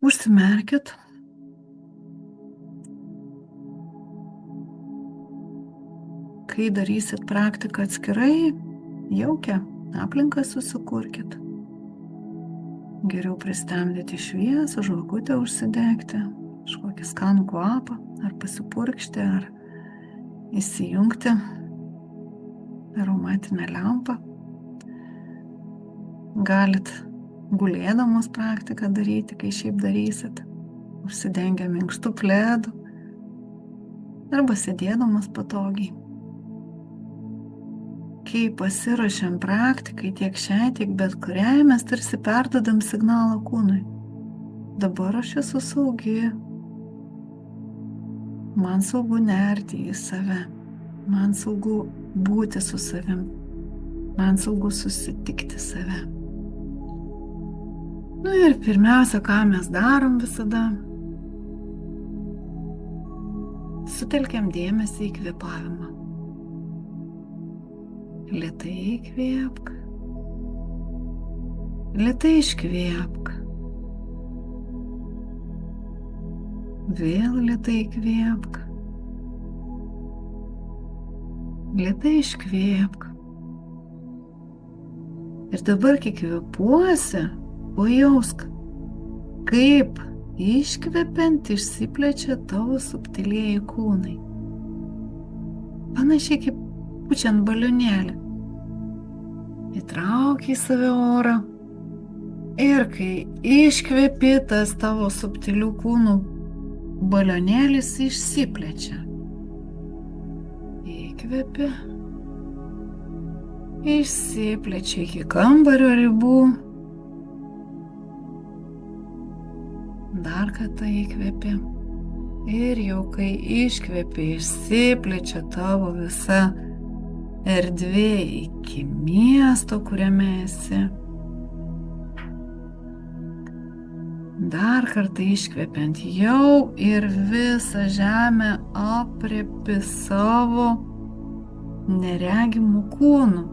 Užsimerkit. Kai darysit praktiką atskirai, jaukią aplinką susikurkit. Geriau pristemdyti šviesą, žvakutę užsidegti, kažkokį skanų kvapą, ar pasipurkšti, ar įsijungti aromatinę lempą. Galit gulėdamos praktiką daryti, kai šiaip darysit, užsidengę minkštų pledų, arba sėdėdamas patogiai. Kai pasiruošiam praktikai tiek šiai, tiek bet kuriai, mes tarsi perdodam signalą kūnui. Dabar aš esu saugi. Man saugu nerti į save. Man saugu būti su savim. Man saugu susitikti save. Ir pirmiausia, ką mes darom visada, sutelkiam dėmesį į kvėpavimą. Lėtai įkvėpk, lėtai iškvėpk. Vėl lėtai įkvėpk, lėtai iškvėpk. Ir dabar, kai kvėpuosi, pajausk, kaip iškvepiant išsiplečia tavo subtilieji kūnai. Panašiai kaip pučiant balionėlį. Įtrauki į save orą ir kai iškvepi, tas tavo subtilių kūnų balionėlis išsiplečia. Įkvepi, išsiplečia iki kambario ribų. Dar kartą įkvepi ir jau kai iškvepi, išsiplečia tavo visa erdvė iki miesto, kuriame esi. Dar kartą iškvepiant jau ir visą žemę aprėpi savo neregimų kūnų.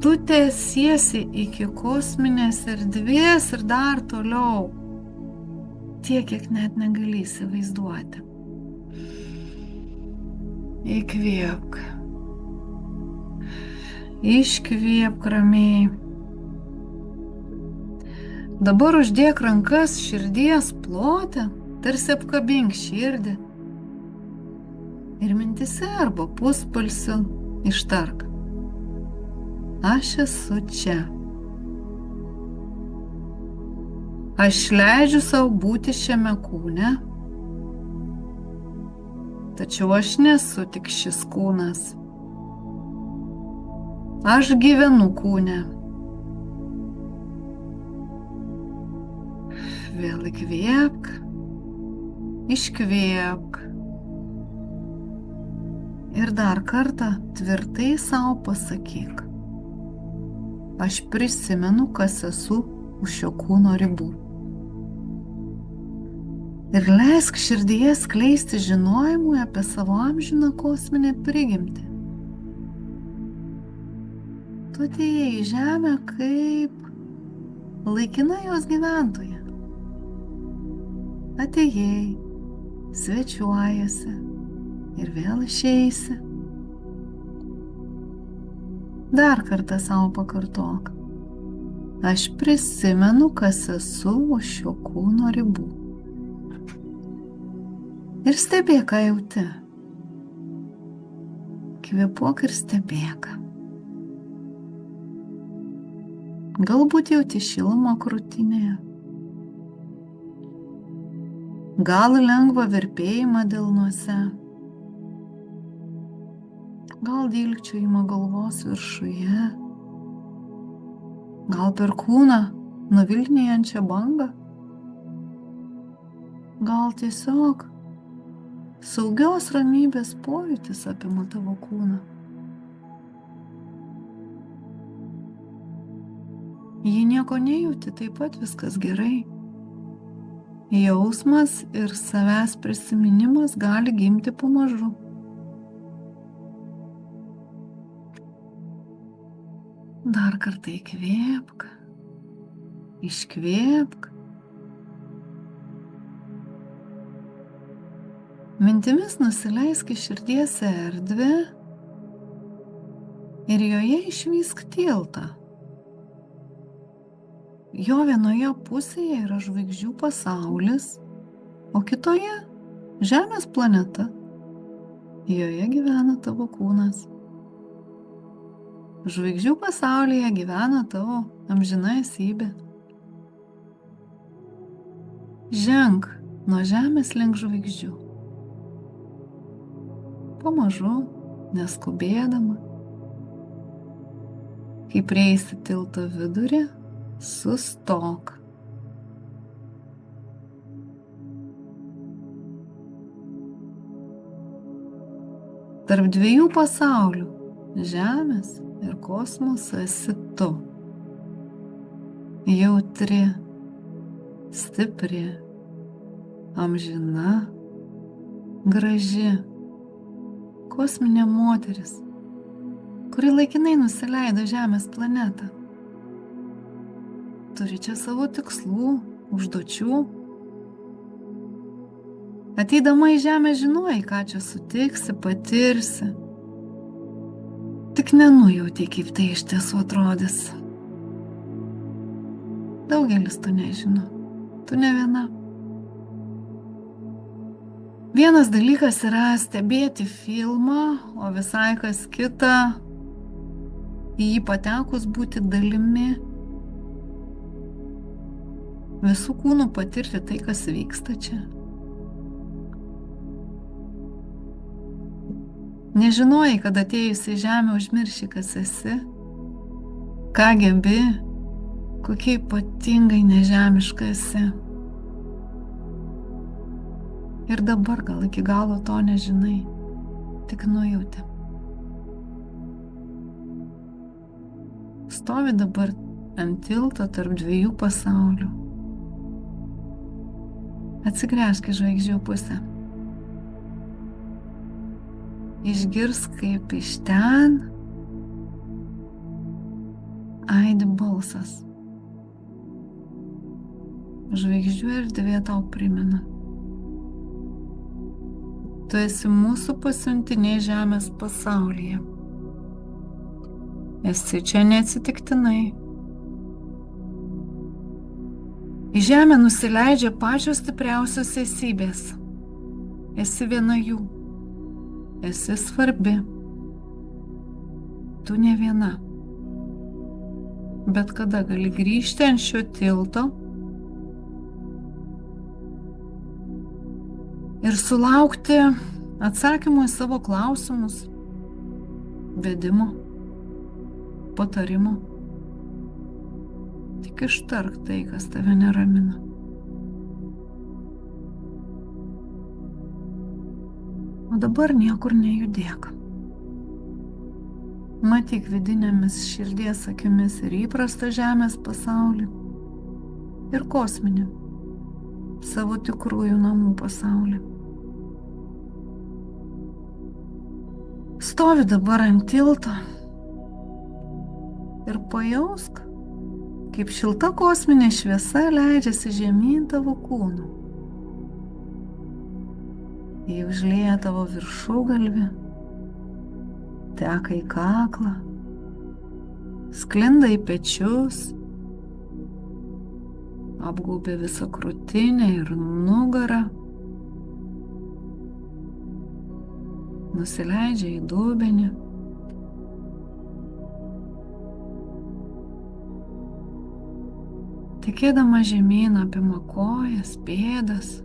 Tu tęsiesi iki kosminės erdvės ir dar toliau. Tiek, kiek net negali įsivaizduoti. Įkvėpk. Iškvėpk ramiai. Dabar uždėk rankas širdies plote, tarsi apkabink širdį. Ir mintise arba pusbalsiu ištark. Aš esu čia. Aš leidžiu savo būti šiame kūne, tačiau aš nesu tik šis kūnas. Aš gyvenu kūne. Vėl įkvėpk, iškvėpk. Ir dar kartą tvirtai savo pasakyk. Aš prisimenu, kas esu už šio kūno ribų. Ir leisk širdyje skleisti žinojimui apie savo amžiną kosminę prigimtį. Tu atėjai į žemę kaip laikina jos gyventoja. Atėjai, svečiuojasi ir vėl išeisi. Dar kartą savo pakartok. Aš prisimenu, kas esu už šio kūno ribų. Ir stebėk, ką jauti. Kvėpuok ir stebėk. Galbūt jauti šilumą krūtinėje. Gal lengvą virpėjimą delnuose. Gal dilgčiojimą galvos viršuje. Gal per kūną nuvilnijančią bangą. Gal tiesiog saugios ramybės pojūtis apima tavo kūną. Jei nieko nejauti, taip pat viskas gerai. Jausmas ir savęs prisiminimas gali gimti pamažu. Dar kartą įkvėpk, iškvėpk Mintimis nusileisk į širdies erdvę ir joje išvysk tiltą. Jo vienoje pusėje yra žvaigždžių pasaulis, o kitoje Žemės planeta. Joje gyvena tavo kūnas. Žvaigždžių pasaulyje gyvena tavo amžina esybė. Ženk nuo Žemės link žvaigždžių. Pamažu, neskubėdama. Kai prieisi tilto vidurį, sustok. Tarp dviejų pasaulių, Žemės ir kosmoso, esi tu. Jautri, stipri, amžina, graži, kosminė moteris, kuri laikinai nusileido Žemės planetą. Turi čia savo tikslų, užduočių. Ateidama į Žemę žinojai, ką čia sutiksi, patirsi. Tik nenujauti, kaip tai iš tiesų atrodys. Daugelis to nežino. Tu ne viena. Vienas dalykas yra stebėti filmą, o visai kas kita į jį patekus būti dalimi. Visų kūnų patirti tai, kas vyksta čia. Nežinojai, kad atėjus į Žemę užmirši, kas esi, ką gebi, kokia ypatingai nežemiška esi. Ir dabar gal iki galo to nežinai, tik nujauti. Stovi dabar ant tilto tarp dviejų pasaulių. Atsigręžk į žvaigždžių pusę. Išgirsk, kaip iš ten aidi balsas. Žvaigždžių erdvė tau primena. Tu esi mūsų pasiuntiniai Žemės pasaulyje. Esi čia neatsitiktinai. Į Žemę nusileidžia pačios stipriausios esybės. Esi viena jų. Esi svarbi. Tu ne viena. Bet kada gali grįžti ant šio tilto ir sulaukti atsakymų į savo klausimus, vedimo, patarimo. Tik ištark tai, kas tave neramina. O dabar niekur nejudėk. Matyk vidinėmis širdies akimis ir įprastą Žemės pasaulį, ir kosminį, savo tikrųjų namų pasaulį. Stovi dabar ant tilto ir pajausk, kaip šilta kosminė šviesa leidžiasi žemyn tavo kūnu. Jį užlieja tavo viršugalvį, teka į kaklą, sklinda į pečius, apgaubia visą krūtinę ir nugarą, nusileidžia į dubenį. Tekėdama žemyn apima kojas, pėdas.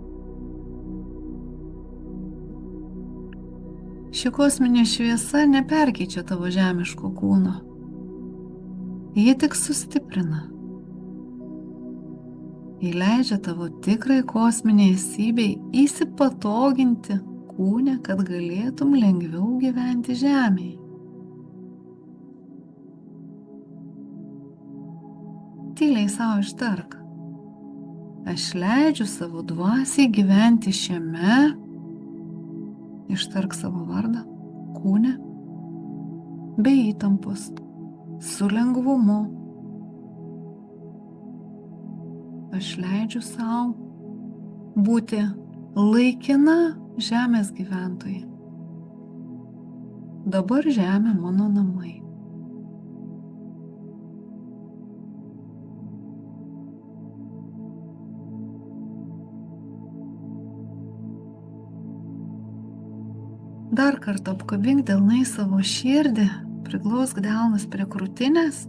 Ši kosminė šviesa neperkeičia tavo žemiško kūno. Ji tik sustiprina. Ji leidžia tavo tikrai kosminiai esybei įsipatoginti kūne, kad galėtum lengviau gyventi žemėje. Tyliai savo ištark. Aš leidžiu savo dvasiai gyventi šiame. Ištark savo vardą, kūne, be įtampos, su lengvumu. Aš leidžiu savo būti laikina žemės gyventojai. Dabar žemė mano namai. Dar kartą apkabink delnai savo širdį, priglausk delnus prie krūtinės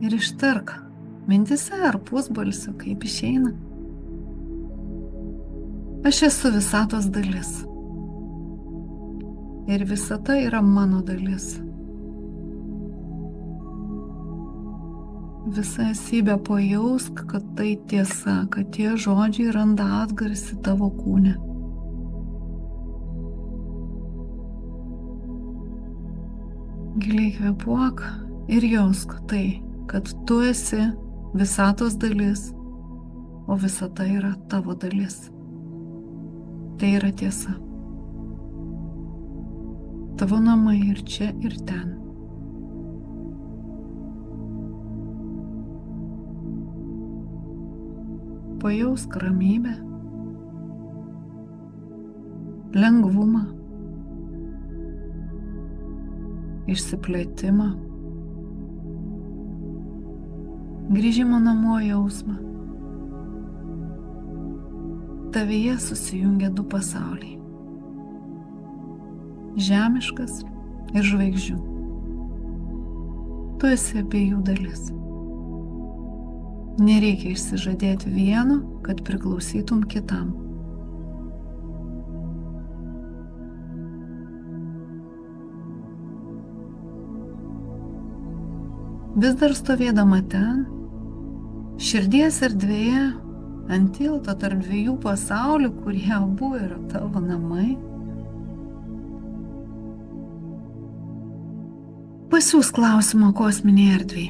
ir ištark mintise ar pusbalsiu, kaip išeina. Aš esu visatos dalis. Ir visata yra mano dalis. Visa esybė pajausk, kad tai tiesa, kad tie žodžiai randa atgarsį tavo kūne. Giliai kvėpuok ir jausk tai, kad tu esi visatos dalis, o visata yra tavo dalis. Tai yra tiesa. Tavo namai ir čia, ir ten. Pajausk ramybę, lengvumą, išsiplėtimą, grįžimo namo jausmą. Tavyje susijungia du pasauliai - žemiškas ir žvaigždžių. Tu esi abiejų dalis. Nereikia išsižadėti vieno, kad priklausytum kitam. Vis dar stovėdama ten, širdies erdvėje, ant tilto tarp dviejų pasaulių, kurie abu yra tavo namai, pasiųsk klausimą kosminiai erdvei.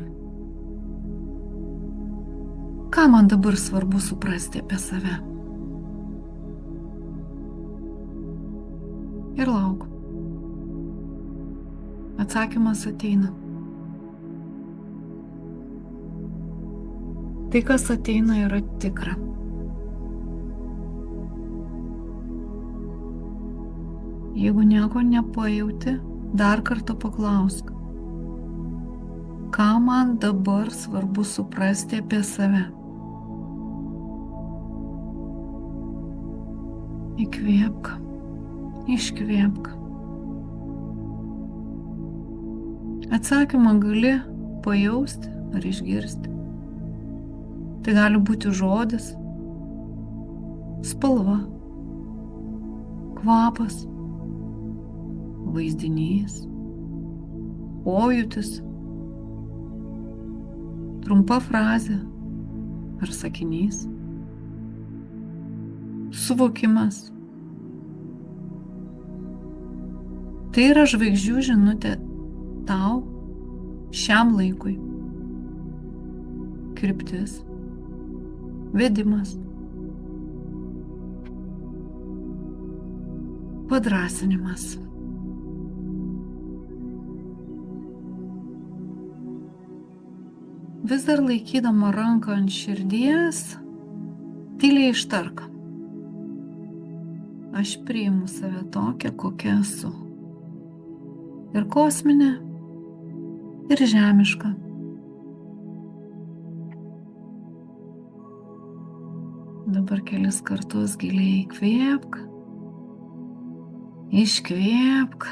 Ką man dabar svarbu suprasti apie save? Ir lauk. Atsakymas ateina. Tai, kas ateina, yra tikra. Jeigu nieko nepajauti, dar kartą paklausk. Ką man dabar svarbu suprasti apie save? Įkvėpk, iškvėpk. Atsakymą gali pajausti ar išgirsti. Tai gali būti žodis, spalva, kvapas, vaizdinys, pojūtis, trumpa frazė ar sakinys, suvokimas. Tai yra žvaigždžių žinutė tau šiam laikui. Kryptis, vedimas, padrąsinimas. Vis dar laikydama ranką ant širdies, tyliai ištark. Aš priimu save tokią, kokia esu. Ir kosminė, ir žemiška. Dabar kelis kartus giliai įkvėpk, iškvėpk,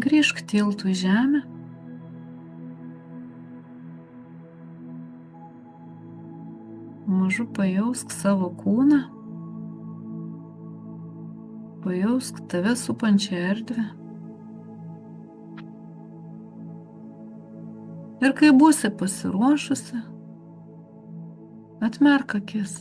grįžk tiltu į žemę, mažu pajausk savo kūną, pajausk tave supančią erdvę. Ir kai būsi pasiruošusi, atmerk akis.